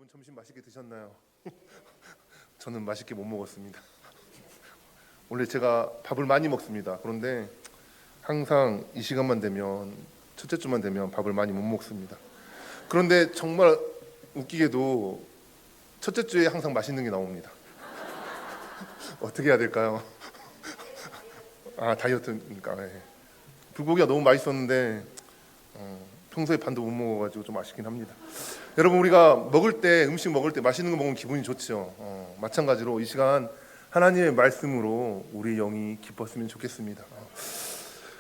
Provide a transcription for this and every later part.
여러분 점심 맛있게 드셨나요? 저는 맛있게 못 먹었습니다. 원래 제가 밥을 많이 먹습니다. 그런데 항상 이 시간만 되면, 첫째 주만 되면 밥을 많이 못 먹습니다. 그런데 정말 웃기게도 첫째 주에 항상 맛있는 게 나옵니다. 어떻게 해야 될까요? 다이어트니까. 네. 불고기가 너무 맛있었는데 평소에 반도 못 먹어가지고 좀 아쉽긴 합니다. 여러분, 우리가 먹을 때, 음식 먹을 때 맛있는 거 먹으면 기분이 좋죠. 마찬가지로 이 시간 하나님의 말씀으로 우리 영이 기뻤으면 좋겠습니다.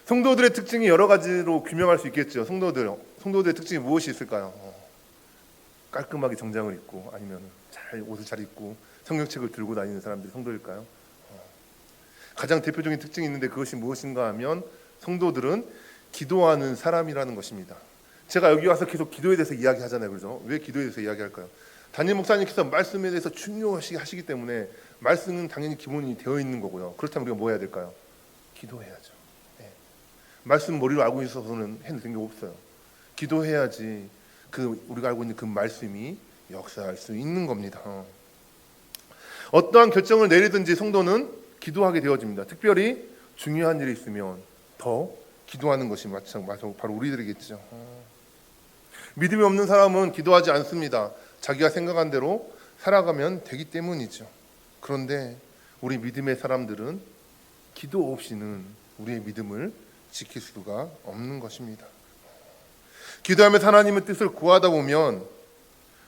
성도들의 특징이 여러 가지로 규명할 수 있겠죠. 성도들의 특징이 무엇이 있을까요? 깔끔하게 정장을 입고, 아니면 옷을 잘 입고 성경책을 들고 다니는 사람들이 성도일까요? 가장 대표적인 특징이 있는데 그것이 무엇인가 하면 성도들은 기도하는 사람이라는 것입니다. 제가 여기 와서 계속 기도에 대해서 이야기하잖아요. 그죠? 왜 기도에 대해서 이야기할까요? 담임 목사님께서 말씀에 대해서 중요하게 하시기 때문에 말씀은 당연히 기본이 되어 있는 거고요. 그렇다면 우리가 뭐 해야 될까요? 기도해야죠. 네. 말씀 머리로 알고 있어서는 해도 된 게 없어요. 기도해야지 우리가 알고 있는 그 말씀이 역사할 수 있는 겁니다. 어떠한 결정을 내리든지 성도는 기도하게 되어집니다. 특별히 중요한 일이 있으면 더 기도하는 것이 바로 우리들이겠죠. 믿음이 없는 사람은 기도하지 않습니다. 자기가 생각한 대로 살아가면 되기 때문이죠. 그런데 우리 믿음의 사람들은 기도 없이는 우리의 믿음을 지킬 수가 없는 것입니다. 기도하면서 하나님의 뜻을 구하다 보면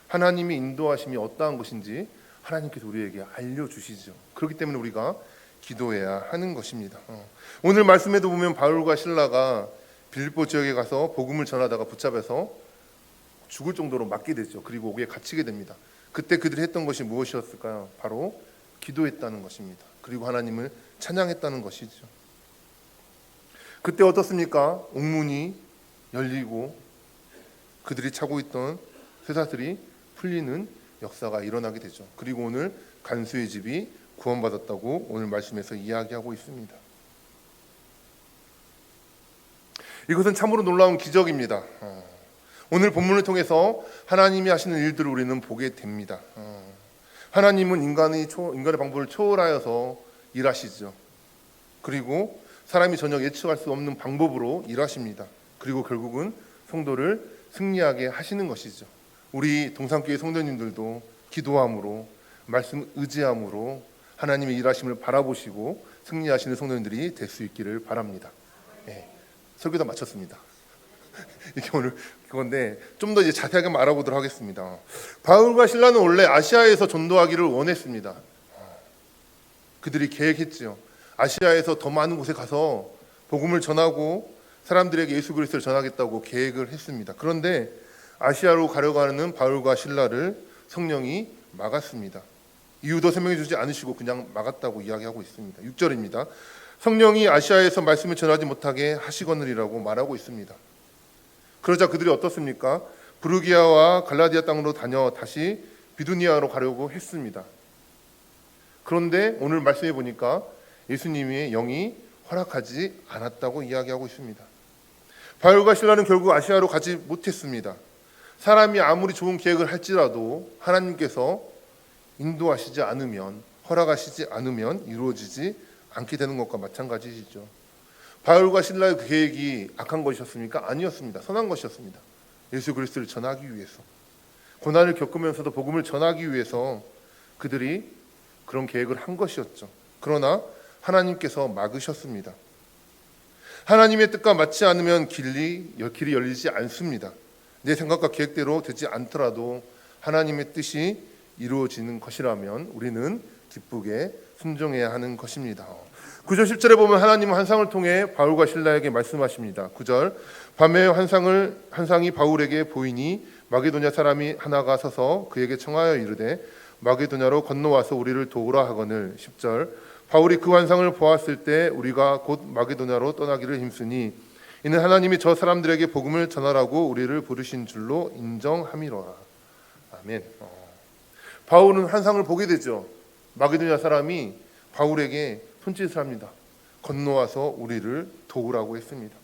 하나님의 인도하심이 어떠한 것인지 하나님께서 우리에게 알려주시죠. 그렇기 때문에 우리가 기도해야 하는 것입니다. 오늘 말씀에도 보면 바울과 실라가 빌립보 지역에 가서 복음을 전하다가 붙잡혀서 죽을 정도로 맞게 되죠. 그리고 옥에 갇히게 됩니다. 그때 그들이 했던 것이 무엇이었을까요? 바로 기도했다는 것입니다. 그리고 하나님을 찬양했다는 것이죠. 그때 어떻습니까? 옥문이 열리고 그들이 차고 있던 쇠사슬이 풀리는 역사가 일어나게 되죠. 그리고 오늘 간수의 집이 구원받았다고 오늘 말씀에서 이야기하고 있습니다. 이것은 참으로 놀라운 기적입니다. 오늘 본문을 통해서 하나님이 하시는 일들을 우리는 보게 됩니다. 하나님은 인간의 방법을 초월하여서 일하시죠. 그리고 사람이 전혀 예측할 수 없는 방법으로 일하십니다. 그리고 결국은 성도를 승리하게 하시는 것이죠. 우리 동산교회 성도님들도 기도함으로, 말씀 의지함으로 하나님의 일하심을 바라보시고 승리하시는 성도님들이 될 수 있기를 바랍니다. 네, 설교 다 마쳤습니다. 이게 오늘 그건데 좀 더 자세하게 알아보도록 하겠습니다. 바울과 실라는 원래 아시아에서 전도하기를 원했습니다. 그들이 계획했지요. 아시아에서 더 많은 곳에 가서 복음을 전하고 사람들에게 예수 그리스도를 전하겠다고 계획을 했습니다. 그런데 아시아로 가려고 하는 바울과 실라를 성령이 막았습니다. 이유도 설명해 주지 않으시고 그냥 막았다고 이야기하고 있습니다. 6절입니다. 성령이 아시아에서 말씀을 전하지 못하게 하시거니라고 말하고 있습니다. 그러자 그들이 어떻습니까? 부르기아와 갈라디아 땅으로 다녀 다시 비두니아로 가려고 했습니다. 그런데 오늘 말씀해 보니까 예수님의 영이 허락하지 않았다고 이야기하고 있습니다. 바울과 실라는 결국 아시아로 가지 못했습니다. 사람이 아무리 좋은 계획을 할지라도 하나님께서 인도하시지 않으면, 허락하시지 않으면 이루어지지 않게 되는 것과 마찬가지시죠. 바울과 실라의 그 계획이 악한 것이었습니까? 아니었습니다. 선한 것이었습니다. 예수 그리스도를 전하기 위해서, 고난을 겪으면서도 복음을 전하기 위해서 그들이 그런 계획을 한 것이었죠. 그러나 하나님께서 막으셨습니다. 하나님의 뜻과 맞지 않으면 길이 열리지 않습니다. 내 생각과 계획대로 되지 않더라도 하나님의 뜻이 이루어지는 것이라면 우리는 기쁘게 순종해야 하는 것입니다. 9절 10절에 보면 하나님은 환상을 통해 바울과 실라에게 말씀하십니다. 9절 밤에 환상이 바울에게 보이니 마게도냐 사람이 하나가 서서 그에게 청하여 이르되 마게도냐로 건너와서 우리를 도우라 하거늘. 10절 바울이 그 환상을 보았을 때 우리가 곧 마게도냐로 떠나기를 힘쓰니 이는 하나님이 저 사람들에게 복음을 전하라고 우리를 부르신 줄로 인정함이로라. 아멘. 바울은 환상을 보게 되죠. 마게도냐 사람이 바울에게 손짓을 합니다. 건너와서 우리를 도우라고 했습니다.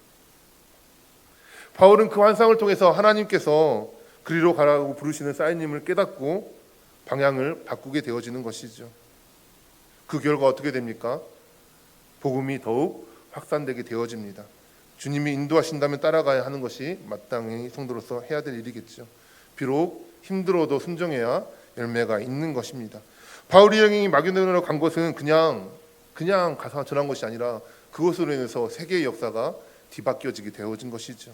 바울은 그 환상을 통해서 하나님께서 그리로 가라고 부르시는 사인님을 깨닫고 방향을 바꾸게 되어지는 것이죠. 그 결과 어떻게 됩니까? 복음이 더욱 확산되게 되어집니다. 주님이 인도하신다면 따라가야 하는 것이 마땅히 성도로서 해야 될 일이겠죠. 비록 힘들어도 순종해야 열매가 있는 것입니다. 바울이 형이 마게도냐로 간 것은 그냥 가서 전한 것이 아니라 그것으로 인해서 세계의 역사가 뒤바뀌어지게 되어진 것이죠.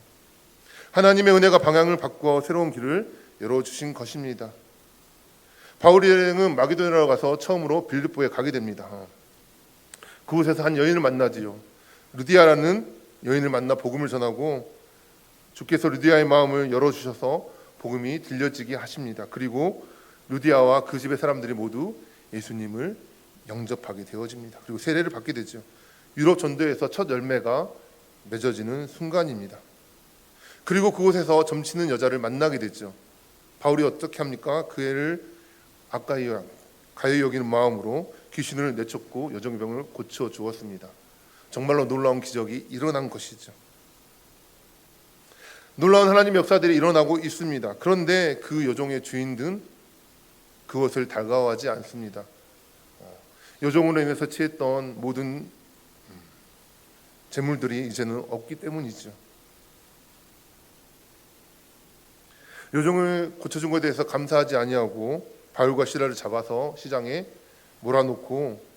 하나님의 은혜가 방향을 바꾸어 새로운 길을 열어주신 것입니다. 바울이 형은 마게도냐로 가서 처음으로 빌립보에 가게 됩니다. 그곳에서 한 여인을 만나지요. 루디아라는 여인을 만나 복음을 전하고 주께서 루디아의 마음을 열어주셔서 복음이 들려지게 하십니다. 그리고 루디아와 그 집의 사람들이 모두 예수님을 영접하게 되어집니다. 그리고 세례를 받게 되죠. 유럽 전도에서 첫 열매가 맺어지는 순간입니다. 그리고 그곳에서 점치는 여자를 만나게 되죠. 바울이 어떻게 합니까? 그 애를 가히 여기는 마음으로 귀신을 내쫓고 여종의 병을 고쳐 주었습니다. 정말로 놀라운 기적이 일어난 것이죠. 놀라운 하나님의 역사들이 일어나고 있습니다. 그런데 그 여종의 주인들은 그것을 달가워하지 않습니다. 여종으로 인해서 취했던 모든 재물들이 이제는 없기 때문이죠. 여종을 고쳐준 것에 대해서 감사하지 아니하고 바울과 시라를 잡아서 시장에 몰아놓고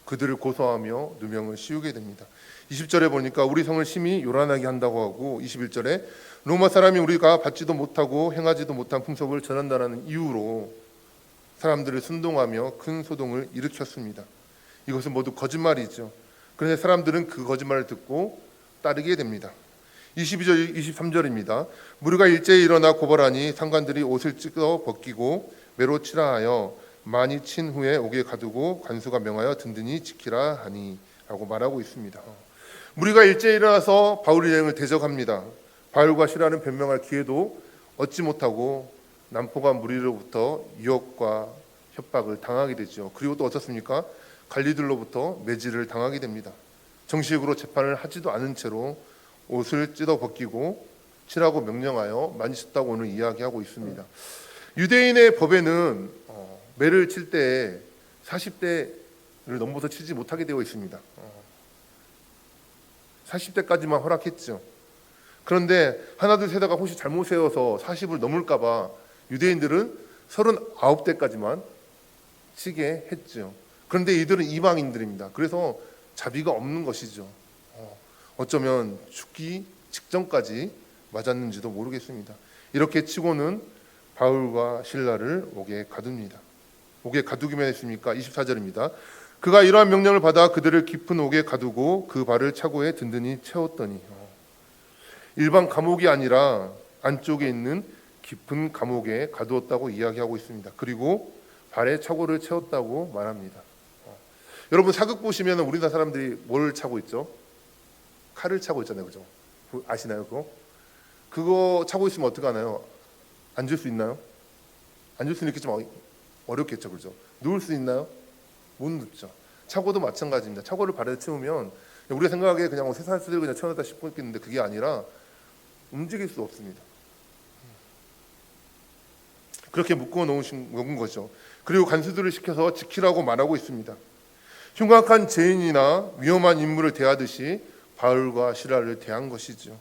그들을 고소하며 누명을 씌우게 됩니다. 20절에 보니까 우리 성을 심히 요란하게 한다고 하고 21절에 로마 사람이 우리가 받지도 못하고 행하지도 못한 풍속을 전한다는 이유로 사람들을 순동하며 큰 소동을 일으켰습니다. 이것은 모두 거짓말이죠. 그런데 사람들은 그 거짓말을 듣고 따르게 됩니다. 22절, 23절입니다. 무리가 일제히 일어나 고발하니 상관들이 옷을 찢어 벗기고 매로 치라 하여 많이 친 후에 옥에 가두고 관수가 명하여 든든히 지키라 하니 라고 말하고 있습니다. 무리가 일제히 일어나서 바울의 여행을 대적합니다. 바울과 시라는 변명할 기회도 얻지 못하고 남포가 무리로부터 유혹과 협박을 당하게 되죠. 그리고 또 어떻습니까? 관리들로부터 매질을 당하게 됩니다. 정식으로 재판을 하지도 않은 채로 옷을 찢어 벗기고 치라고 명령하여 많이 쳤다고 오늘 이야기하고 있습니다. 유대인의 법에는 매를 칠 때 40대를 넘어서 치지 못하게 되어 있습니다. 40대까지만 허락했죠. 그런데 하나 둘 세다가 혹시 잘못 세워서 40을 넘을까 봐 유대인들은 39대까지만 치게 했죠. 그런데 이들은 이방인들입니다. 그래서 자비가 없는 것이죠. 어쩌면 죽기 직전까지 맞았는지도 모르겠습니다. 이렇게 치고는 바울과 실라를 옥에 가둡니다. 옥에 가두기만 했습니까? 24절입니다. 그가 이러한 명령을 받아 그들을 깊은 옥에 가두고 그 발을 차고에 든든히 채웠더니 일반 감옥이 아니라 안쪽에 있는 깊은 감옥에 가두었다고 이야기하고 있습니다. 그리고 발에 차고를 채웠다고 말합니다. 여러분 사극 보시면 우리나라 사람들이 뭘 차고 있죠? 칼을 차고 있잖아요, 그죠? 아시나요, 그거? 그거 차고 있으면 어떻게 하나요? 앉을 수 있나요? 앉을 수는 있겠지만 어렵겠죠, 그죠? 누울 수 있나요? 못 눕죠. 차고도 마찬가지입니다. 차고를 발에 채우면 우리가 생각하기에 그냥 쇠사슬을 그냥 채워놨다 싶겠는데 그게 아니라 움직일 수 없습니다. 그렇게 묶어 놓은 거죠. 그리고 간수들을 시켜서 지키라고 말하고 있습니다. 흉악한 죄인이나 위험한 인물을 대하듯이 바울과 실라를 대한 것이죠.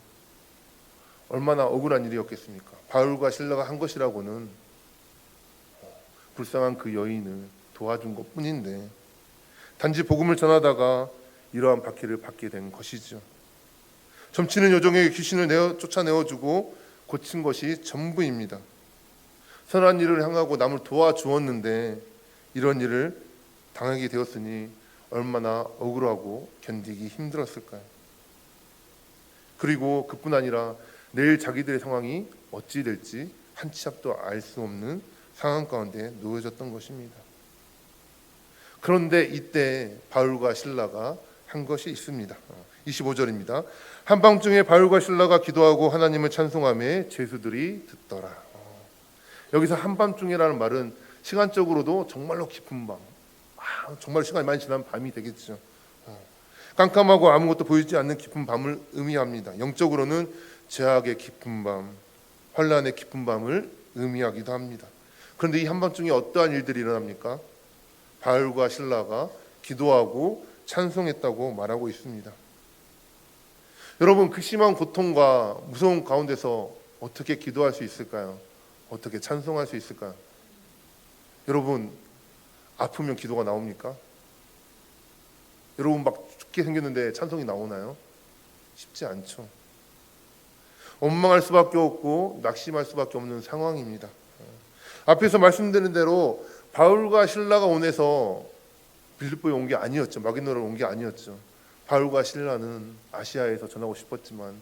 얼마나 억울한 일이었겠습니까? 바울과 실라가 한 것이라고는 불쌍한 그 여인을 도와준 것뿐인데 단지 복음을 전하다가 이러한 박해를 받게 된 것이죠. 점치는 여종에게 귀신을 쫓아내어주고 고친 것이 전부입니다. 선한 일을 향하고 남을 도와주었는데 이런 일을 당하게 되었으니 얼마나 억울하고 견디기 힘들었을까요? 그리고 그뿐 아니라 내일 자기들의 상황이 어찌 될지 한 치 앞도 알 수 없는 상황 가운데 놓여졌던 것입니다. 그런데 이때 바울과 실라가 한 것이 있습니다. 25절입니다. 한밤중에 바울과 실라가 기도하고 하나님을 찬송하며 제수들이 듣더라. 여기서 한밤중이라는 말은 시간적으로도 정말로 깊은 밤, 정말 시간이 많이 지난 밤이 되겠죠. 깜깜하고 아무것도 보이지 않는 깊은 밤을 의미합니다. 영적으로는 죄악의 깊은 밤, 환란의 깊은 밤을 의미하기도 합니다. 그런데 이 한밤중에 어떠한 일들이 일어납니까? 바울과 실라가 기도하고 찬송했다고 말하고 있습니다. 여러분, 그 심한 고통과 무서운 가운데서 어떻게 기도할 수 있을까요? 어떻게 찬송할 수 있을까요? 여러분, 아프면 기도가 나옵니까? 여러분, 막 죽게 생겼는데 찬송이 나오나요? 쉽지 않죠. 원망할 수밖에 없고 낙심할 수밖에 없는 상황입니다. 앞에서 말씀드린 대로 바울과 실라가 원해서 빌립보에 온 게 아니었죠. 마게도냐로 온 게 아니었죠. 바울과 실라는 아시아에서 전하고 싶었지만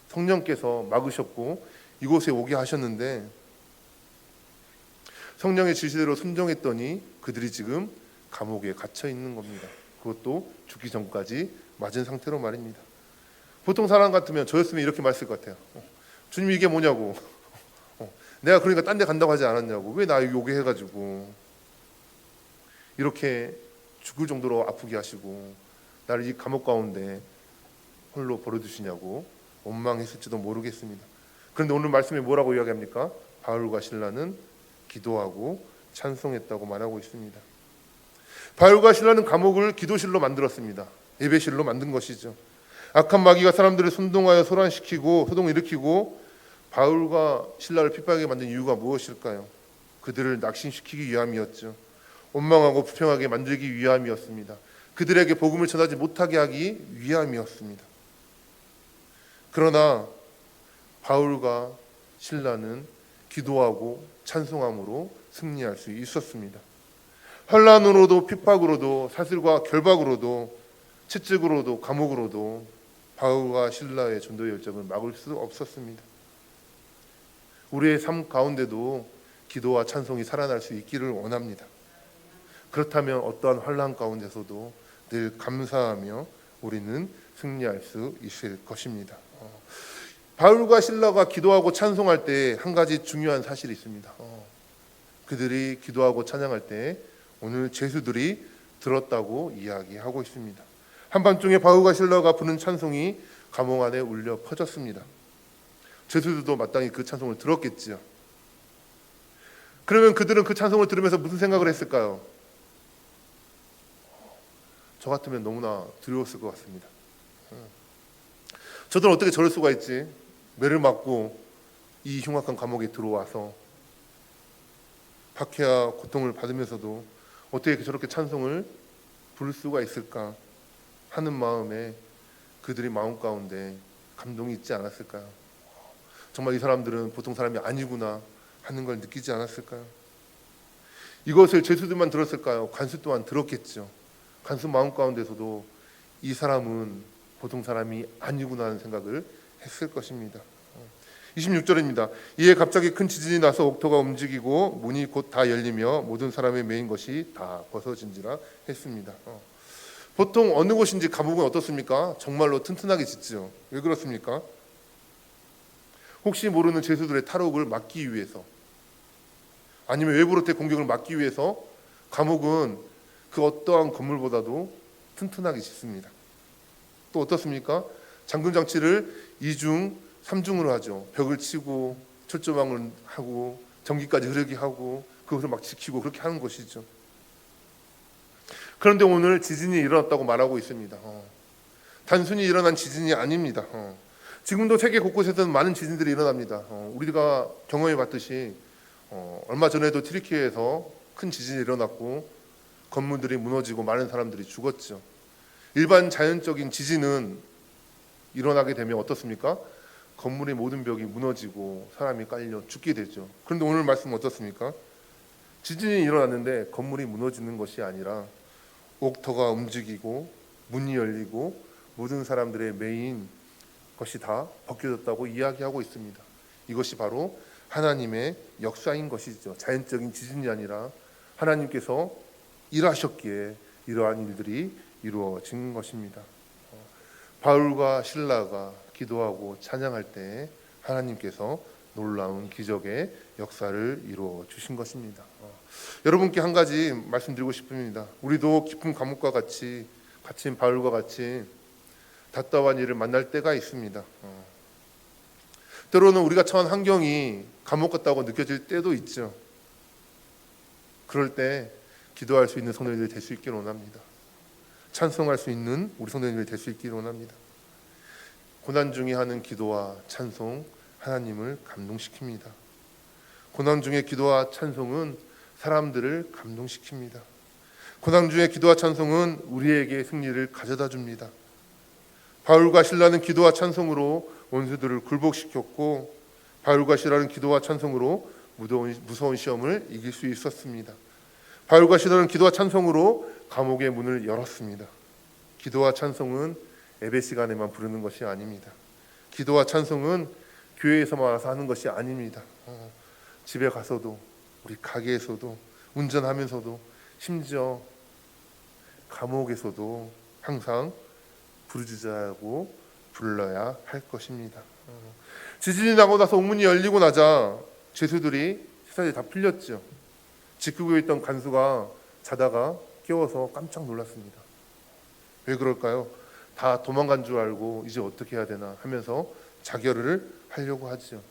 성령께서 막으셨고 이곳에 오게 하셨는데 성령의 지시대로 순종했더니 그들이 지금 감옥에 갇혀 있는 겁니다. 그것도 죽기 전까지 맞은 상태로 말입니다. 보통 사람 같으면 저였으면 이렇게 말했을 것 같아요. 주님, 이게 뭐냐고. 내가 그러니까 딴 데 간다고 하지 않았냐고. 왜 나 여기 오게 해가지고 이렇게 죽을 정도로 아프게 하시고 나를 이 감옥 가운데 홀로 버려두시냐고 원망했을지도 모르겠습니다. 그런데 오늘 말씀에 뭐라고 이야기합니까? 바울과 실라는 기도하고 찬송했다고 말하고 있습니다. 바울과 실라는 감옥을 기도실로 만들었습니다. 예배실로 만든 것이죠. 악한 마귀가 사람들을 선동하여 소동일으키고 바울과 실라를 핍박하게 만든 이유가 무엇일까요? 그들을 낙심시키기 위함이었죠. 원망하고 불평하게 만들기 위함이었습니다. 그들에게 복음을 전하지 못하게 하기 위함이었습니다. 그러나 바울과 실라는 기도하고 찬송함으로 승리할 수 있었습니다. 환난으로도 핍박으로도 사슬과 결박으로도 채찍으로도 감옥으로도 바울과 실라의 전도 열정을 막을 수 없었습니다. 우리의 삶 가운데도 기도와 찬송이 살아날 수 있기를 원합니다. 그렇다면 어떠한 환난 가운데서도 늘 감사하며 우리는 승리할 수 있을 것입니다. 바울과 실라가 기도하고 찬송할 때 한 가지 중요한 사실이 있습니다. 그들이 기도하고 찬양할 때 오늘 제수들이 들었다고 이야기하고 있습니다. 한밤중에 바울과 실라가 부른 찬송이 감옥 안에 울려 퍼졌습니다. 제수들도 마땅히 그 찬송을 들었겠지요. 그러면 그들은 그 찬송을 들으면서 무슨 생각을 했을까요? 저 같으면 너무나 두려웠을 것 같습니다. 저들은 어떻게 저럴 수가 있지? 매를 맞고 이 흉악한 감옥에 들어와서 박해와 고통을 받으면서도 어떻게 저렇게 찬송을 부를 수가 있을까 하는 마음에 그들의 마음 가운데 감동이 있지 않았을까요? 정말 이 사람들은 보통 사람이 아니구나 하는 걸 느끼지 않았을까요? 이것을 제수들만 들었을까요? 관수 또한 들었겠죠. 간수 마음 가운데서도 이 사람은 보통 사람이 아니구나 하는 생각을 했을 것입니다. 26절입니다. 이에 갑자기 큰 지진이 나서 옥토가 움직이고 문이 곧 다 열리며 모든 사람의 매인 것이 다 벗어진지라 했습니다. 보통 어느 곳인지 감옥은 어떻습니까? 정말로 튼튼하게 짓죠. 왜 그렇습니까? 혹시 모르는 죄수들의 탈옥을 막기 위해서, 아니면 외부로부터의 공격을 막기 위해서 감옥은 그 어떠한 건물보다도 튼튼하게 짓습니다. 또 어떻습니까? 잠금 장치를 2중, 3중으로 하죠. 벽을 치고 철조망을 하고 전기까지 흐르게 하고 그것을 막 지키고 그렇게 하는 것이죠. 그런데 오늘 지진이 일어났다고 말하고 있습니다. 단순히 일어난 지진이 아닙니다. 지금도 세계 곳곳에서는 많은 지진들이 일어납니다. 우리가 경험해 봤듯이 얼마 전에도 튀르키예에서 큰 지진이 일어났고 건물들이 무너지고 많은 사람들이 죽었죠. 일반 자연적인 지진은 일어나게 되면 어떻습니까? 건물의 모든 벽이 무너지고 사람이 깔려 죽게 되죠. 그런데 오늘 말씀은 어떻습니까? 지진이 일어났는데 건물이 무너지는 것이 아니라 옥토가 움직이고 문이 열리고 모든 사람들의 매인 것이 다 벗겨졌다고 이야기하고 있습니다. 이것이 바로 하나님의 역사인 것이죠. 자연적인 지진이 아니라 하나님께서 일하셨기에 이러한 일들이 이루어진 것입니다. 바울과 실라가 기도하고 찬양할 때 하나님께서 놀라운 기적의 역사를 이루어 주신 것입니다. 여러분께 한 가지 말씀드리고 싶습니다. 우리도 깊은 감옥과 같이 갇힌 바울과 같이 답답한 일을 만날 때가 있습니다. 때로는 우리가 처한 환경이 감옥 같다고 느껴질 때도 있죠. 그럴 때 기도할 수 있는 성도님들이 될 수 있기를 원합니다. 찬송할 수 있는 우리 성도님들이 될 수 있기를 원합니다. 고난 중에 하는 기도와 찬송, 하나님을 감동시킵니다. 고난 중에 기도와 찬송은 사람들을 감동시킵니다. 고난 중에 기도와 찬송은 우리에게 승리를 가져다 줍니다. 바울과 실라는 기도와 찬송으로 원수들을 굴복시켰고, 바울과 실라는 기도와 찬송으로 무서운 시험을 이길 수 있었습니다. 바울과 실라는 기도와 찬송으로 감옥의 문을 열었습니다. 기도와 찬송은 예배 시간에만 부르는 것이 아닙니다. 기도와 찬송은 교회에서만 와서 하는 것이 아닙니다. 집에 가서도, 우리 가게에서도, 운전하면서도, 심지어 감옥에서도 항상 부르짖어야하고 불러야 할 것입니다. 지진이 나고 나서 옥문이 열리고 나자 죄수들이 세상에 다 풀렸죠. 지키고 있던 간수가 자다가 깨워서 깜짝 놀랐습니다. 왜 그럴까요? 다 도망간 줄 알고 이제 어떻게 해야 되나 하면서 자결을 하려고 하죠.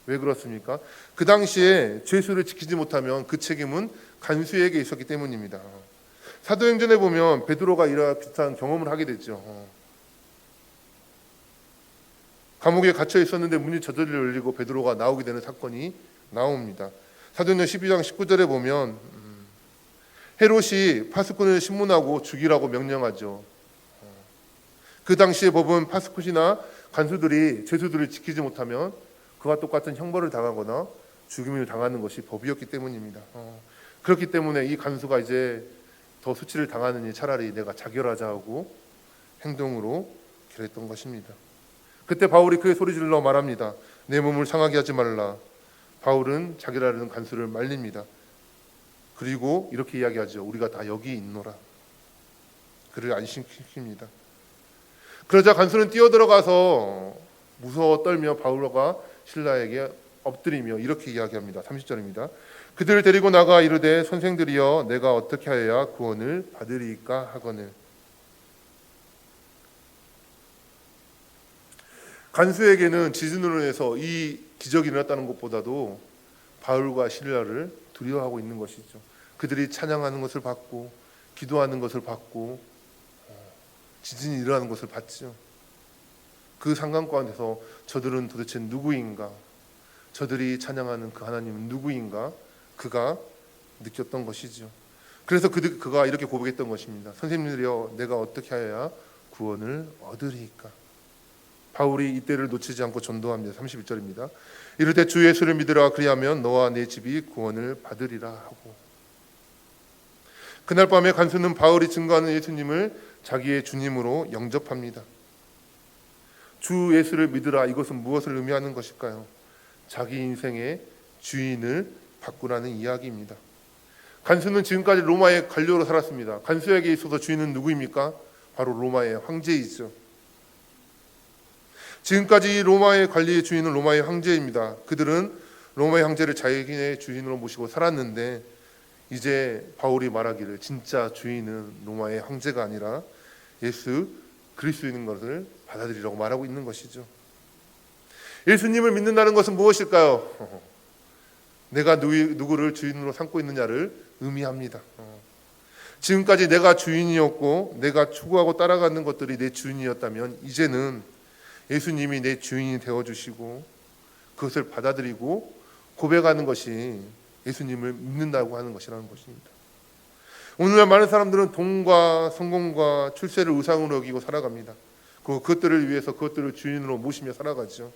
왜 그렇습니까? 그 당시에 죄수를 지키지 못하면 그 책임은 간수에게 있었기 때문입니다. 사도행전에 보면 베드로가 이러한 비슷한 경험을 하게 됐죠. 감옥에 갇혀 있었는데 문이 저절로 열리고 베드로가 나오게 되는 사건이 나옵니다. 사도행전 12장 19절에 보면 헤롯이 파수꾼을 신문하고 죽이라고 명령하죠. 그 당시의 법은 파수꾼이나 간수들이 죄수들을 지키지 못하면 그와 똑같은 형벌을 당하거나 죽임을 당하는 것이 법이었기 때문입니다. 그렇기 때문에 이 간수가 이제 더 수치를 당하느니 차라리 내가 자결하자 하고 행동으로 결했던 것입니다. 그때 바울이 그의 소리질러 말합니다. 내 몸을 상하게 하지 말라. 바울은 자결하려는 간수를 말립니다. 그리고 이렇게 이야기하죠. 우리가 다 여기 있노라. 그를 안심시킵니다. 그러자 간수는 뛰어들어가서 무서워 떨며 바울과 실라에게 엎드리며 이렇게 이야기합니다. 30절입니다. 그들을 데리고 나가 이르되 선생들이여 내가 어떻게 하여야 구원을 받으리까 하거늘. 간수에게는 지진으로 인해서 이 기적이 일어났다는 것보다도 바울과 실라를 두려워하고 있는 것이죠. 그들이 찬양하는 것을 봤고 기도하는 것을 봤고 지진이 일어나는 것을 봤죠. 그 상황 가운데서 저들은 도대체 누구인가? 저들이 찬양하는 그 하나님은 누구인가? 그가 느꼈던 것이죠. 그래서 그가 이렇게 고백했던 것입니다. 선생님들이여 내가 어떻게 하여야 구원을 얻으리까? 바울이 이때를 놓치지 않고 전도합니다. 31절입니다. 이르되 주 예수를 믿으라 그리하면 너와 네 집이 구원을 받으리라 하고. 그날 밤에 간수는 바울이 증거하는 예수님을 자기의 주님으로 영접합니다. 주 예수를 믿으라, 이것은 무엇을 의미하는 것일까요? 자기 인생의 주인을 바꾸라는 이야기입니다. 간수는 지금까지 로마의 관료로 살았습니다. 간수에게 있어서 주인은 누구입니까? 바로 로마의 황제이죠. 지금까지 로마의 관리의 주인은 로마의 황제입니다. 그들은 로마의 황제를 자기네 주인으로 모시고 살았는데 이제 바울이 말하기를 진짜 주인은 로마의 황제가 아니라 예수 그리스도인 것을 받아들이라고 말하고 있는 것이죠. 예수님을 믿는다는 것은 무엇일까요? 내가 누구를 주인으로 삼고 있느냐를 의미합니다. 지금까지 내가 주인이었고 내가 추구하고 따라가는 것들이 내 주인이었다면 이제는 예수님이 내 주인이 되어주시고 그것을 받아들이고 고백하는 것이 예수님을 믿는다고 하는 것이라는 것입니다. 오늘날 많은 사람들은 돈과 성공과 출세를 우상으로 여기고 살아갑니다. 그리고 그것들을 위해서 그것들을 주인으로 모시며 살아가죠.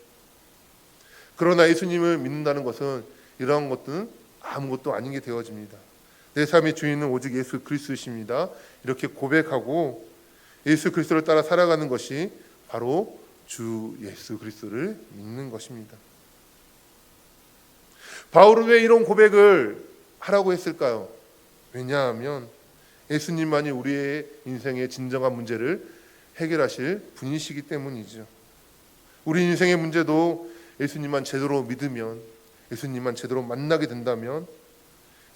그러나 예수님을 믿는다는 것은 이러한 것들은 아무것도 아닌 게 되어집니다. 내 삶의 주인은 오직 예수 그리스도이십니다. 이렇게 고백하고 예수 그리스도를 따라 살아가는 것이 바로 주 예수 그리스도를 믿는 것입니다. 바울은 왜 이런 고백을 하라고 했을까요? 왜냐하면 예수님만이 우리의 인생의 진정한 문제를 해결하실 분이시기 때문이죠. 우리 인생의 문제도 예수님만 제대로 믿으면, 예수님만 제대로 만나게 된다면,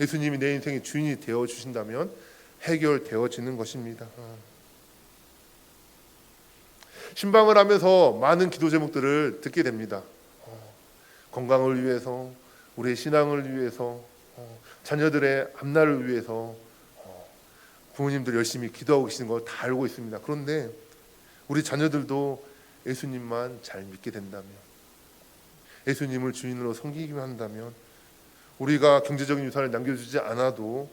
예수님이 내 인생의 주인이 되어주신다면 해결되어지는 것입니다. 신방을 하면서 많은 기도 제목들을 듣게 됩니다. 건강을 위해서, 우리의 신앙을 위해서, 자녀들의 앞날을 위해서 부모님들 열심히 기도하고 계시는 거 다 알고 있습니다. 그런데 우리 자녀들도 예수님만 잘 믿게 된다면, 예수님을 주인으로 섬기기만 한다면, 우리가 경제적인 유산을 남겨주지 않아도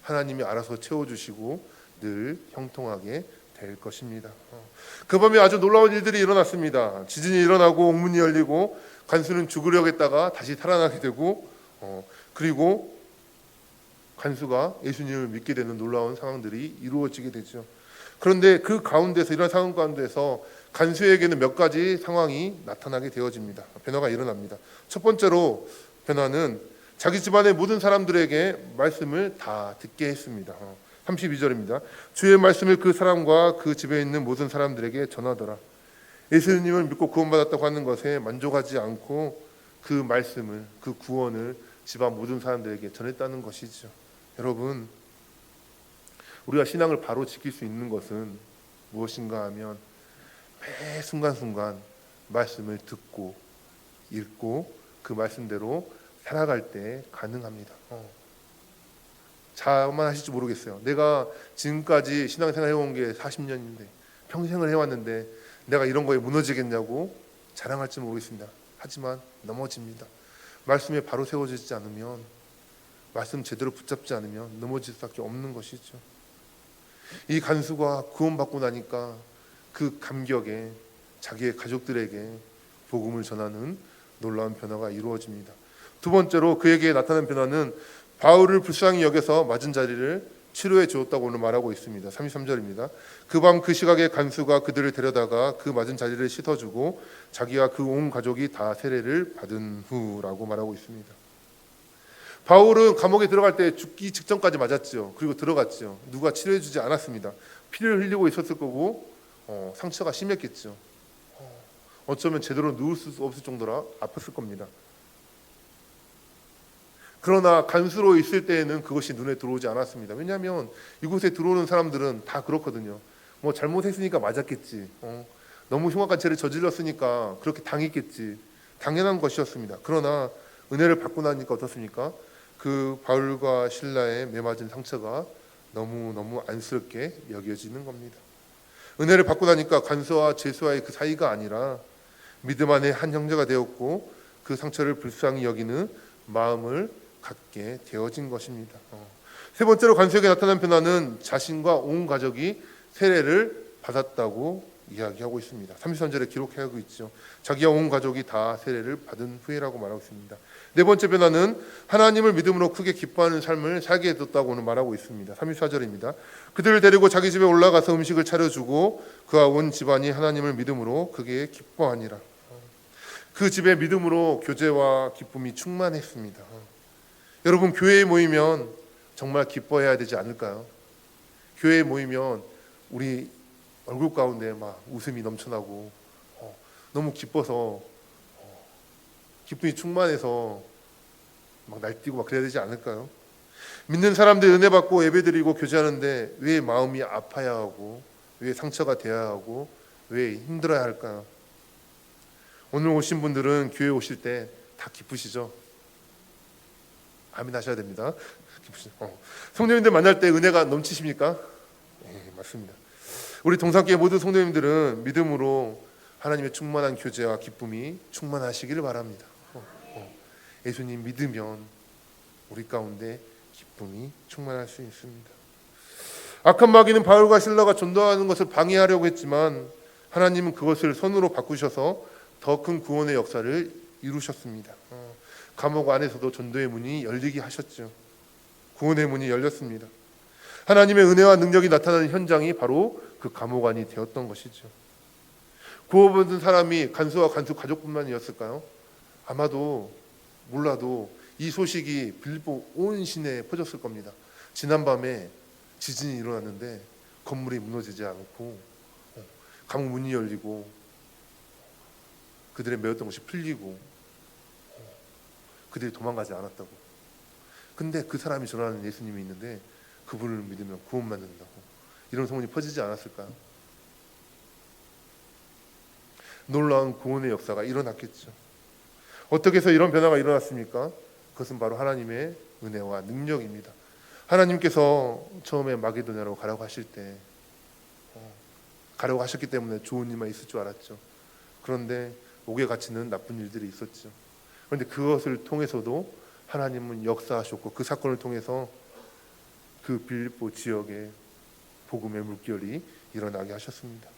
하나님이 알아서 채워주시고 늘 형통하게 될 것입니다. 그 밤에 아주 놀라운 일들이 일어났습니다. 지진이 일어나고 옥문이 열리고 간수는 죽으려고 했다가 다시 살아나게 되고, 그리고 간수가 예수님을 믿게 되는 놀라운 상황들이 이루어지게 되죠. 그런데 그 가운데서, 이런 상황 가운데서 간수에게는 몇 가지 상황이 나타나게 되어집니다. 변화가 일어납니다. 첫 번째로 변화는 자기 집안의 모든 사람들에게 말씀을 다 듣게 했습니다. 32절입니다. 주의 말씀을 그 사람과 그 집에 있는 모든 사람들에게 전하더라. 예수님을 믿고 구원받았다고 하는 것에 만족하지 않고 그 말씀을, 그 구원을 집안 모든 사람들에게 전했다는 것이죠. 여러분, 우리가 신앙을 바로 지킬 수 있는 것은 무엇인가 하면 매 순간순간 말씀을 듣고 읽고 그 말씀대로 살아갈 때 가능합니다. 자만 하실지 모르겠어요. 내가 지금까지 신앙생활 해온 게 40년인데 평생을 해왔는데 내가 이런 거에 무너지겠냐고 자랑할지 모르겠습니다. 하지만 넘어집니다. 말씀에 바로 세워지지 않으면, 말씀 제대로 붙잡지 않으면 넘어질 수밖에 없는 것이죠. 이 간수가 구원받고 나니까 그 감격에 자기의 가족들에게 복음을 전하는 놀라운 변화가 이루어집니다. 두 번째로 그에게 나타난 변화는 바울을 불쌍히 여겨서 맞은 자리를 치료해 주었다고 오늘 말하고 있습니다. 33절입니다. 그 밤 그 시각에 간수가 그들을 데려다가 그 맞은 자리를 씻어주고 자기와 그 온 가족이 다 세례를 받은 후라고 말하고 있습니다. 바울은 감옥에 들어갈 때 죽기 직전까지 맞았죠. 그리고 들어갔죠. 누가 치료해 주지 않았습니다. 피를 흘리고 있었을 거고 상처가 심했겠죠. 어쩌면 제대로 누울 수 없을 정도라 아팠을 겁니다. 그러나 간수로 있을 때에는 그것이 눈에 들어오지 않았습니다. 왜냐하면 이곳에 들어오는 사람들은 다 그렇거든요. 뭐 잘못했으니까 맞았겠지, 너무 흉악한 죄를 저질렀으니까 그렇게 당했겠지, 당연한 것이었습니다. 그러나 은혜를 받고 나니까 어떻습니까? 그 바울과 실라의 매맞은 상처가 너무 안쓰럽게 여겨지는 겁니다. 은혜를 받고 나니까 간수와 죄수와의 그 사이가 아니라 믿음 안에 한 형제가 되었고 그 상처를 불쌍히 여기는 마음을 갖게 되어진 것입니다. 세 번째로 간수에게 나타난 변화는 자신과 온 가족이 세례를 받았다고 이야기하고 있습니다. 33절에 기록하고 있죠. 자기와 온 가족이 다 세례를 받은 후에라고 말하고 있습니다. 네 번째 변화는 하나님을 믿음으로 크게 기뻐하는 삶을 살게 해뒀다고는 말하고 있습니다. 34절입니다. 그들을 데리고 자기 집에 올라가서 음식을 차려주고 그와 온 집안이 하나님을 믿음으로 크게 기뻐하니라. 그 집에 믿음으로 교제와 기쁨이 충만했습니다. 여러분, 교회에 모이면 정말 기뻐해야 되지 않을까요? 교회에 모이면 우리 얼굴 가운데 막 웃음이 넘쳐나고 너무 기뻐서 기쁨이 충만해서 막 날뛰고 막 그래야 되지 않을까요? 믿는 사람들 은혜 받고 예배드리고 교제하는데 왜 마음이 아파야 하고, 왜 상처가 돼야 하고, 왜 힘들어야 할까요? 오늘 오신 분들은 교회 오실 때 다 기쁘시죠? 아멘 하셔야 됩니다. 기쁘시죠? 성도님들 만날 때 은혜가 넘치십니까? 네, 맞습니다. 우리 동산교회 모든 성도님들은 믿음으로 하나님의 충만한 교제와 기쁨이 충만하시기를 바랍니다. 예수님 믿으면 우리 가운데 기쁨이 충만할 수 있습니다. 악한 마귀는 바울과 실라가 전도하는 것을 방해하려고 했지만 하나님은 그것을 선으로 바꾸셔서 더 큰 구원의 역사를 이루셨습니다. 감옥 안에서도 전도의 문이 열리게 하셨죠. 구원의 문이 열렸습니다. 하나님의 은혜와 능력이 나타나는 현장이 바로 그 감옥 안이 되었던 것이죠. 구원받은 사람이 간수와 간수 가족뿐만이었을까요? 아마도 몰라도 이 소식이 빌립보 온 시내에 퍼졌을 겁니다. 지난밤에 지진이 일어났는데 건물이 무너지지 않고 감옥 문이 열리고 그들의 매였던 것이 풀리고 그들이 도망가지 않았다고. 근데 그 사람이 전하는 예수님이 있는데 그분을 믿으면 구원받는다고. 이런 소문이 퍼지지 않았을까요? 놀라운 구원의 역사가 일어났겠죠. 어떻게 해서 이런 변화가 일어났습니까? 그것은 바로 하나님의 은혜와 능력입니다. 하나님께서 처음에 마게도냐로 가라고 하실 때 가려고 하셨기 때문에 좋은 일만 있을 줄 알았죠. 그런데 옥에 갇히는 나쁜 일들이 있었죠. 그런데 그것을 통해서도 하나님은 역사하셨고 그 사건을 통해서 그 빌립보 지역에 복음의 물결이 일어나게 하셨습니다.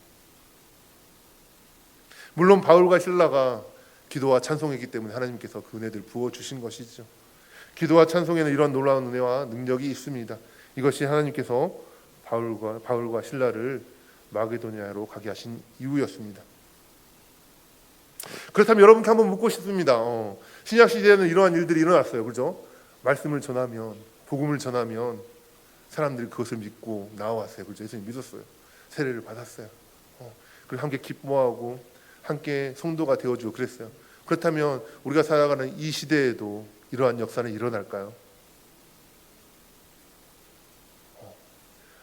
물론 바울과 실라가 기도와 찬송했기 때문에 하나님께서 그 은혜를 부어주신 것이죠. 기도와 찬송에는 이런 놀라운 은혜와 능력이 있습니다. 이것이 하나님께서 바울과 실라를 마게도냐로 가게 하신 이유였습니다. 그렇다면 여러분께 한번 묻고 싶습니다. 신약 시대에는 이러한 일들이 일어났어요. 그렇죠? 말씀을 전하면, 복음을 전하면 사람들이 그것을 믿고 나와왔어요. 그렇죠? 예수님 믿었어요. 세례를 받았어요. 그리고 함께 기뻐하고 함께 성도가 되어주고 그랬어요. 그렇다면 우리가 살아가는 이 시대에도 이러한 역사는 일어날까요?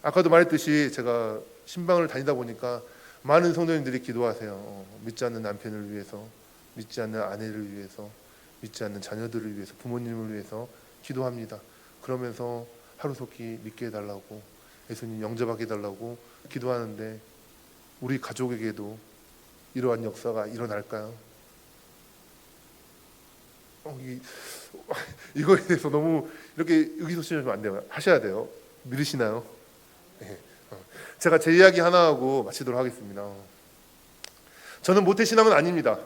아까도 말했듯이 제가 신방을 다니다 보니까 많은 성도님들이 기도하세요. 믿지 않는 남편을 위해서, 믿지 않는 아내를 위해서, 믿지 않는 자녀들을 위해서, 부모님을 위해서 기도합니다. 그러면서 하루속히 믿게 해달라고, 예수님 영접하게 해달라고 기도하는데 우리 가족에게도 이러한 역사가 일어날까요? 이거에 대해서 너무 이렇게 의기소침하면 안 돼요. 하셔야 돼요. 믿으시나요? 네. 제가 제 이야기 하나 하고 마치도록 하겠습니다. 저는 모태신앙은 아닙니다.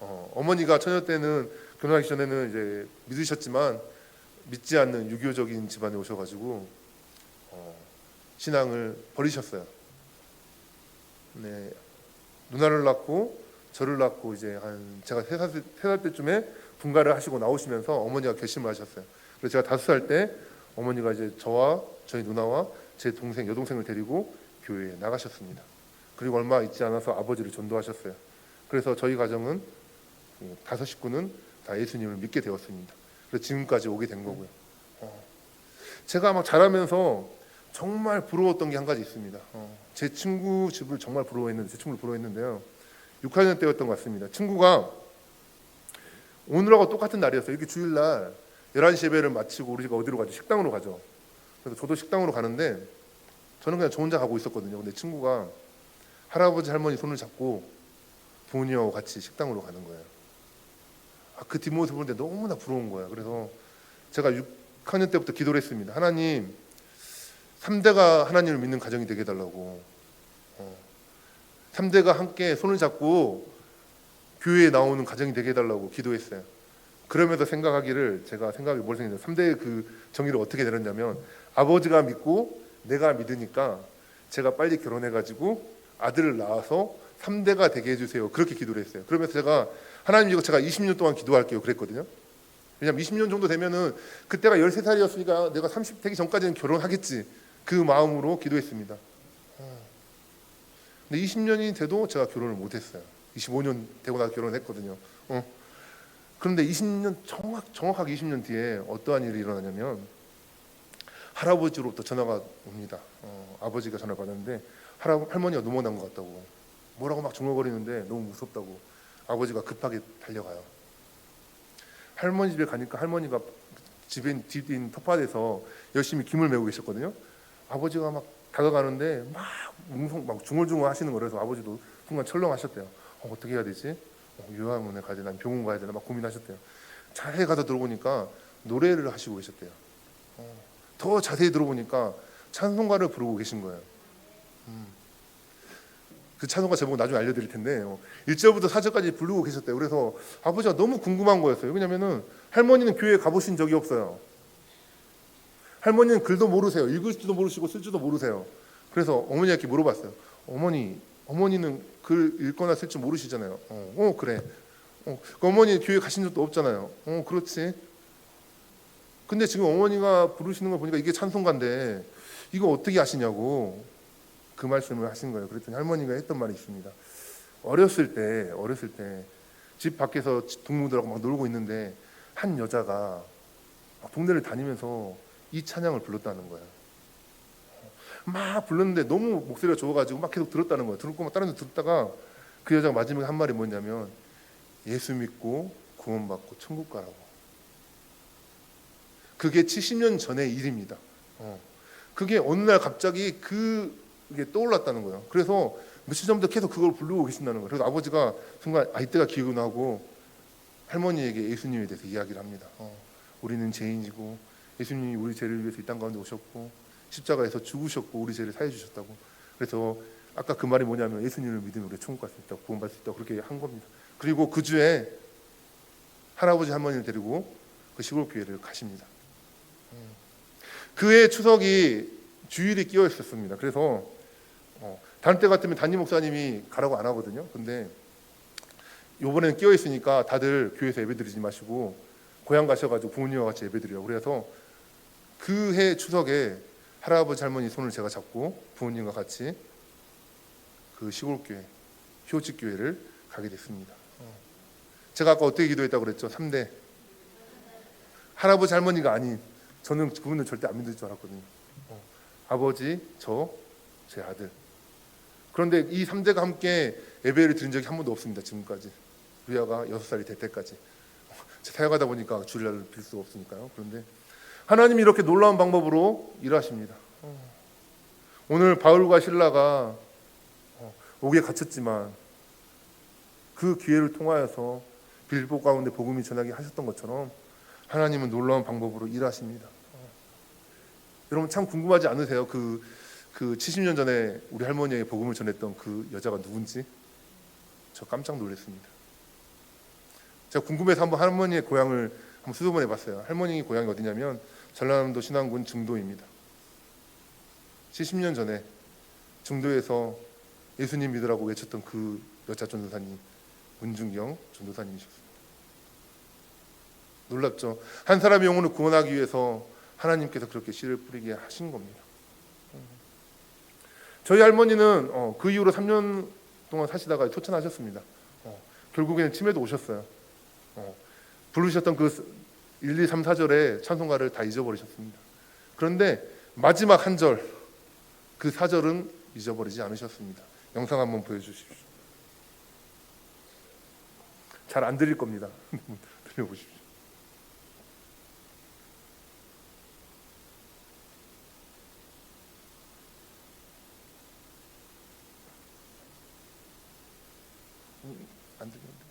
어머니가 처녀 때는 결혼하기 전에는 이제 믿으셨지만 믿지 않는 유교적인 집안에 오셔가지고 신앙을 버리셨어요. 네, 누나를 낳고 저를 낳고 이제 한 제가 3살 때쯤에 분가를 하시고 나오시면서 어머니가 결심을 하셨어요. 그래서 제가 5살 때 어머니가 이제 저와 저희 누나와 제 동생 여동생을 데리고 교회에 나가셨습니다. 그리고 얼마 있지 않아서 아버지를 전도하셨어요. 그래서 저희 가정은 5 식구는 다 예수님을 믿게 되었습니다. 그래서 지금까지 오게 된 거고요. 제가 막 자라면서 정말 부러웠던 게 한 가지 있습니다. 제 친구 집을 정말 부러워했는데 제 친구를 부러워했는데요. 6학년 때였던 것 같습니다. 친구가 오늘하고 똑같은 날이었어요. 이렇게 주일날 11시 예배를 마치고 우리가 어디로 가죠? 식당으로 가죠. 그래서 저도 식당으로 가는데 저는 그냥 저 혼자 가고 있었거든요. 근데 친구가 할아버지 할머니 손을 잡고 부모님하고 같이 식당으로 가는 거예요. 그 뒷모습을 보는데 너무나 부러운 거예요. 그래서 제가 6학년 때부터 기도를 했습니다. 하나님, 3대가 하나님을 믿는 가정이 되게 해달라고. 3대가 함께 손을 잡고 교회에 나오는 가정이 되게 해달라고 기도했어요. 그러면서 생각하기를 제가 생각이 뭘 생각했냐면 3대의 그 정의를 어떻게 내렸냐면 아버지가 믿고 내가 믿으니까 제가 빨리 결혼해가지고 아들을 낳아서 3대가 되게 해주세요. 그렇게 기도를 했어요. 그러면서 제가 하나님 이거 제가 20년 동안 기도할게요. 그랬거든요. 왜냐면 20년 정도 되면은 그때가 13살이었으니까 내가 30 되기 전까지는 결혼하겠지. 그 마음으로 기도했습니다. 근데 20년이 돼도 제가 결혼을 못했어요. 25년 되고 나서 결혼했거든요. 그런데 20년 정확하게 20년 뒤에 어떠한 일이 일어나냐면 할아버지로부터 전화가 옵니다. 아버지가 전화를 받았는데 할머니가 넘어난 것 같다고 뭐라고 막 중얼거리는데 너무 무섭다고 아버지가 급하게 달려가요. 할머니 집에 가니까 할머니가 집에 뒤인 텃밭에서 열심히 김을 메고 계셨거든요. 아버지가 막 다가가는데 막 중얼중얼 하시는 거라서 아버지도 순간 철렁하셨대요. 어떻게 해야 되지? 요양원에 가야 되나 병원 가야 되나 막 고민하셨대요. 자세히 가서 들어보니까 노래를 하시고 계셨대요. 더 자세히 들어보니까 찬송가를 부르고 계신 거예요. 그 찬송가 제목 나중에 알려드릴 텐데 1절부터 4절까지 부르고 계셨대요. 그래서 아버지가 너무 궁금한 거였어요. 왜냐면은 할머니는 교회에 가보신 적이 없어요. 할머니는 글도 모르세요. 읽을 줄도 모르시고 쓸 줄도 모르세요. 그래서 어머니한테 물어봤어요. 어머니는 글 읽거나 쓸 줄 모르시잖아요. 그래. 그 어머니 교회 가신 적도 없잖아요. 그렇지. 근데 지금 어머니가 부르시는 거 보니까 이게 찬송가인데 이거 어떻게 하시냐고 그 말씀을 하신 거예요. 그랬더니 할머니가 했던 말이 있습니다. 어렸을 때 집 밖에서 동무들하고 막 놀고 있는데 한 여자가 막 동네를 다니면서 이 찬양을 불렀다는 거예요. 막 불렀는데 너무 목소리가 좋아가지고 막 계속 들었다는 거예요. 듣고 막 다른 데 듣다가 그 여자가 마지막에 한 말이 뭐냐면 예수 믿고 구원받고 천국 가라고. 그게 70년 전의 일입니다. 그게 어느 날 갑자기 그게 떠올랐다는 거예요. 그래서 며칠 전부터 계속 그걸 부르고 계신다는 거예요. 그래서 아버지가 순간 이때가 기억이 나고 할머니에게 예수님에 대해서 이야기를 합니다. 우리는 죄인이고 예수님이 우리 죄를 위해서 이 땅 가운데 오셨고 십자가에서 죽으셨고 우리 죄를 사해 주셨다고. 그래서 아까 그 말이 뭐냐면 예수님을 믿으면 우리가 천국 갈 수 있다, 구원받을 수 있다, 그렇게 한 겁니다. 그리고 그 주에 할아버지 할머니를 데리고 그 시골 교회를 가십니다. 그해 추석이 주일이 끼어 있었습니다. 그래서 다른 때 같으면 담임 목사님이 가라고 안 하거든요. 근데 이번에는 끼어 있으니까 다들 교회에서 예배드리지 마시고 고향 가셔가지고 부모님과 같이 예배드리라고. 그래서 그해 추석에 할아버지 할머니 손을 제가 잡고 부모님과 같이 그 시골교회 효직 교회를 가게 됐습니다. 제가 아까 어떻게 기도했다고 그랬죠? 3대 할아버지 할머니가 아닌, 저는 그분들 절대 안 믿을 줄 알았거든요. 아버지, 제 아들. 그런데 이 3대가 함께 예배를 드린 적이 한 번도 없습니다. 지금까지. 루야가 6살이 될 때까지. 사역하다 보니까 주일날을 빌 수가 없으니까요. 그런데 하나님이 이렇게 놀라운 방법으로 일하십니다. 오늘 바울과 실라가 옥에 갇혔지만 그 기회를 통하여서 빌보 가운데 복음이 전하게 하셨던 것처럼 하나님은 놀라운 방법으로 일하십니다. 여러분 참 궁금하지 않으세요? 그 70년 전에 우리 할머니에게 복음을 전했던 그 여자가 누군지? 저 깜짝 놀랐습니다. 제가 궁금해서 한번 할머니의 고향을 한번 수소문해 봤어요. 할머니 고향이 어디냐면 전라남도 신안군 증도입니다. 70년 전에 증도에서 예수님 믿으라고 외쳤던 그 여자 전도사님, 문중경 전도사님이셨습니다. 놀랍죠? 한 사람의 영혼을 구원하기 위해서 하나님께서 그렇게 씨를 뿌리게 하신 겁니다. 저희 할머니는 그 이후로 3년 동안 사시다가 초천하셨습니다. 결국에는 치매도 오셨어요. 부르셨던 그 1, 2, 3, 4절의 찬송가를 다 잊어버리셨습니다. 그런데 마지막 한 절, 그 4절은 잊어버리지 않으셨습니다. 영상 한번 보여주십시오. 잘 안 들릴 겁니다. 들려보십시오. 안 들리는데.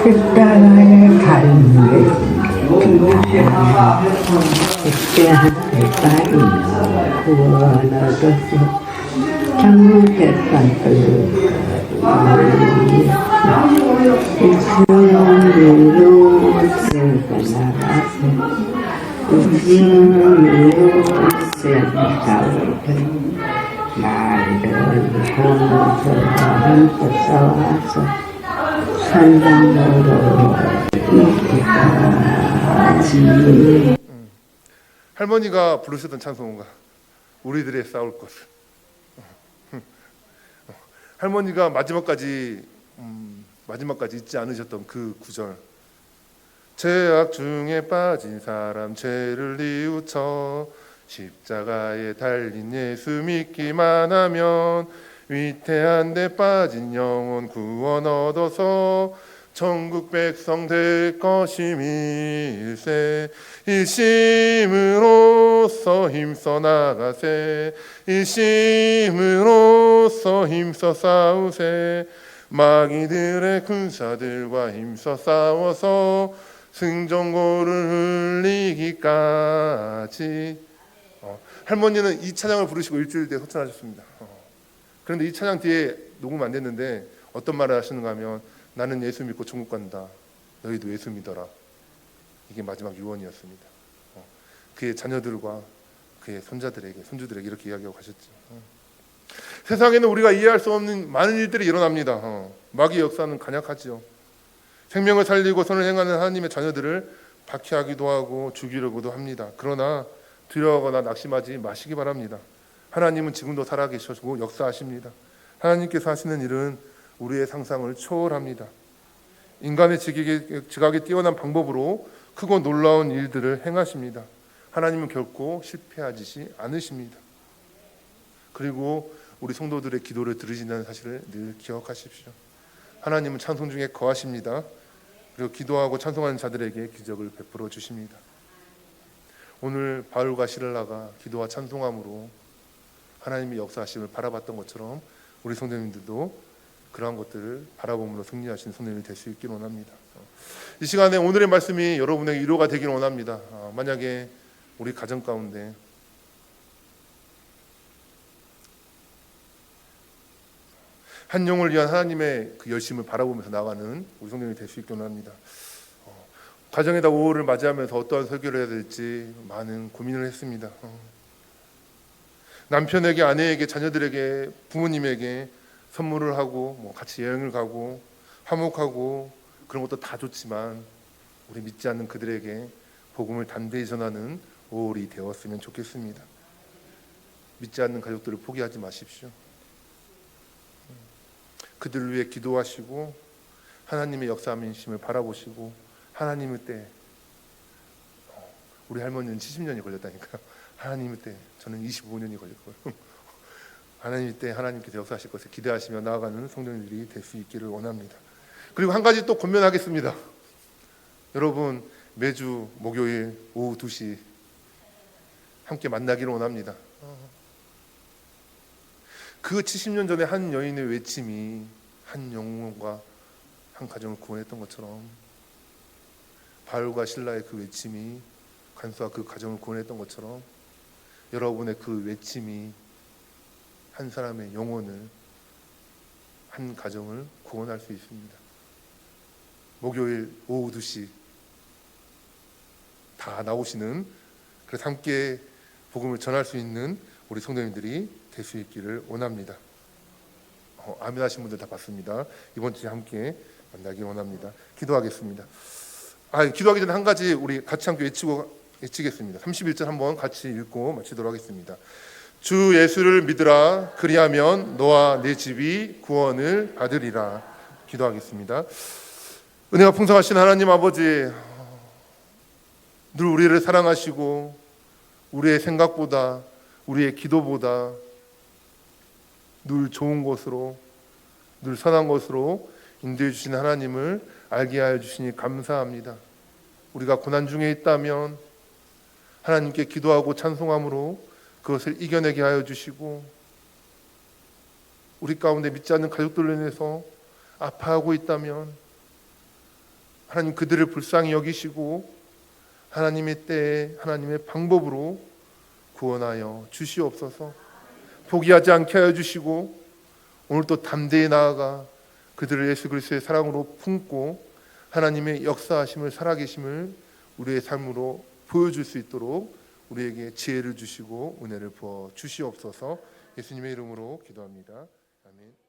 끝단을 가는데 그때한테 빠지며 구원 얻어서 장못했던 이승으로 생각나서 이승으로 생각하고 나를 한국에서 와서 산장으로 이렇게까지. 할머니가 부르셨던 찬송가 우리들의 싸울 것을. 할머니가 마지막까지 잊지 않으셨던 그 구절. 죄악 중에 빠진 사람 죄를 뉘우쳐 십자가에 달린 예수 믿기만 하면 위태한 데 빠진 영혼 구원 얻어서 천국 백성 될 것임일세. 일심으로써 힘써 나가세. 일심으로써 힘써 싸우세. 마귀들의 군사들과 힘써 싸워서 승전고를 흘리기까지. 할머니는 이 찬양을 부르시고 일주일 뒤에 소천하셨습니다. 그런데 이 찬양 뒤에 녹음 안 됐는데 어떤 말을 하시는가 하면 나는 예수 믿고 천국 간다. 너희도 예수 믿어라. 이게 마지막 유언이었습니다. 그의 자녀들과 그의 손주들에게 이렇게 이야기하고 가셨죠. 세상에는 우리가 이해할 수 없는 많은 일들이 일어납니다. 마귀의 역사는 간약하지요. 생명을 살리고 선을 행하는 하나님의 자녀들을 박해하기도 하고 죽이려고도 합니다. 그러나 두려워하거나 낙심하지 마시기 바랍니다. 하나님은 지금도 살아계시고 역사하십니다. 하나님께서 하시는 일은 우리의 상상을 초월합니다. 인간의 지각에 뛰어난 방법으로 크고 놀라운 일들을 행하십니다. 하나님은 결코 실패하지 않으십니다. 그리고 우리 성도들의 기도를 들으신다는 사실을 늘 기억하십시오. 하나님은 찬송 중에 거하십니다. 그리고 기도하고 찬송하는 자들에게 기적을 베풀어 주십니다. 오늘 바울과 시를라가 기도와 찬송함으로 하나님의 역사하심을 바라봤던 것처럼 우리 성도님들도 그러한 것들을 바라봄으로 승리하신 성도님이 될 수 있기를 원합니다. 이 시간에 오늘의 말씀이 여러분에게 위로가 되기를 원합니다. 만약에 우리 가정 가운데 한 영을 위한 하나님의 그 열심을 바라보면서 나가는 우리 성도님이 될 수 있기를 원합니다. 가정에다 5월을 맞이하면서 어떠한 설교를 해야 될지 많은 고민을 했습니다. 남편에게, 아내에게, 자녀들에게, 부모님에게 선물을 하고 같이 여행을 가고 화목하고 그런 것도 다 좋지만 우리 믿지 않는 그들에게 복음을 담대히 전하는 5월이 되었으면 좋겠습니다. 믿지 않는 가족들을 포기하지 마십시오. 그들을 위해 기도하시고 하나님의 역사하심을 바라보시고 하나님의 때, 우리 할머니는 70년이 걸렸다니까요. 하나님의 때, 저는 25년이 걸렸고요. 하나님의 때 하나님께서 역사하실 것을 기대하시며 나아가는 성도님들이 될 수 있기를 원합니다. 그리고 한 가지 또 권면하겠습니다. 여러분, 매주 목요일 오후 2시 함께 만나기를 원합니다. 그 70년 전에 한 여인의 외침이 한 영혼과 한 가정을 구원했던 것처럼 바울과 실라의 그 외침이 간수와 그 가정을 구원했던 것처럼 여러분의 그 외침이 한 사람의 영혼을, 한 가정을 구원할 수 있습니다. 목요일 오후 2시 다 나오시는, 그래서 함께 복음을 전할 수 있는 우리 성도님들이 될 수 있기를 원합니다. 아멘 하신 분들 다 봤습니다. 이번 주에 함께 만나기 원합니다. 기도하겠습니다. 기도하기 전에 한 가지 우리 같이 함께 외치겠습니다. 31절 한번 같이 읽고 마치도록 하겠습니다. 주 예수를 믿으라. 그리하면 너와 내 집이 구원을 받으리라. 기도하겠습니다. 은혜가 풍성하신 하나님 아버지, 늘 우리를 사랑하시고 우리의 생각보다, 우리의 기도보다 늘 좋은 것으로, 늘 선한 것으로 인도해 주신 하나님을 알게 하여 주시니 감사합니다. 우리가 고난 중에 있다면 하나님께 기도하고 찬송함으로 그것을 이겨내게 하여 주시고, 우리 가운데 믿지 않는 가족들로 인해서 아파하고 있다면 하나님 그들을 불쌍히 여기시고 하나님의 때에 하나님의 방법으로 구원하여 주시옵소서. 포기하지 않게 하여 주시고 오늘 또 담대히 나아가 그들을 예수 그리스도의 사랑으로 품고 하나님의 역사하심을, 살아계심을 우리의 삶으로 보여줄 수 있도록 우리에게 지혜를 주시고 은혜를 부어 주시옵소서. 예수님의 이름으로 기도합니다. 아멘.